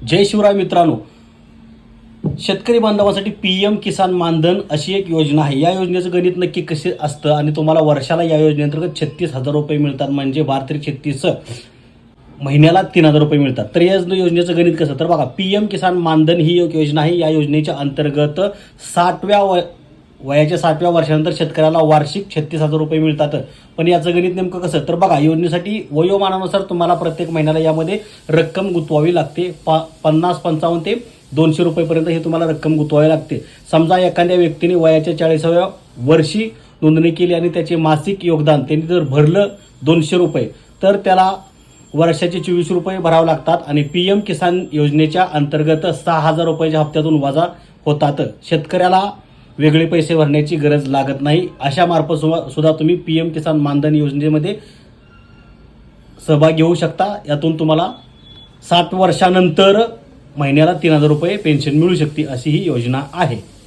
जय शिवराय मित्रांनो, शेतकरी बांधवांसाठी PM किसान मानधन अशी एक योजना आहे। या योजनेचं गणित नक्की कसे असतं आणि तुम्हाला वर्षाला या योजनेअंतर्गत 36,000 रुपये मिळतात, म्हणजे 12×36 महिन्याला 3,000 रुपये मिळतात। तर या योजनेचं गणित कसं, तर बघा, PM किसान मानधन ही एक योजना आहे। या योजनेच्या अंतर्गत 60व्या वयाच्या 60व्या वर्षानंतर शेतकऱ्याला वार्षिक 36,000 रुपये मिळतात। पण याचं गणित नेमकं कसं, तर बघा, योजनेसाठी वयोमानानुसार तुम्हाला प्रत्येक महिन्याला यामध्ये रक्कम गुंतवावी लागते। 50, 55 ते 200 रुपयेपर्यंत हे तुम्हाला रक्कम गुंतवावी लागते। समजा एखाद्या व्यक्तीने वयाच्या 40व्या वर्षी नोंदणी केली आणि त्याचे मासिक योगदान त्यांनी जर भरलं 200 रुपये, तर त्याला वर्षाचे 24 रुपये भरावे लागतात आणि PM किसान योजनेच्या अंतर्गत 6,000 रुपयाच्या हप्त्यातून वजा होतात। शेतकऱ्याला वेगळे पैसे भरण्याची गरज लागत नाही। अशा मार्फत सुद्धा तुम्ही PM किसान मानधन योजनेमध्ये सहभाग घेऊ शकता। यातून तुम्हाला 60 वर्षानंतर महिन्याला 3,000 रुपये पेन्शन मिळू शकते, अशी ही योजना आहे।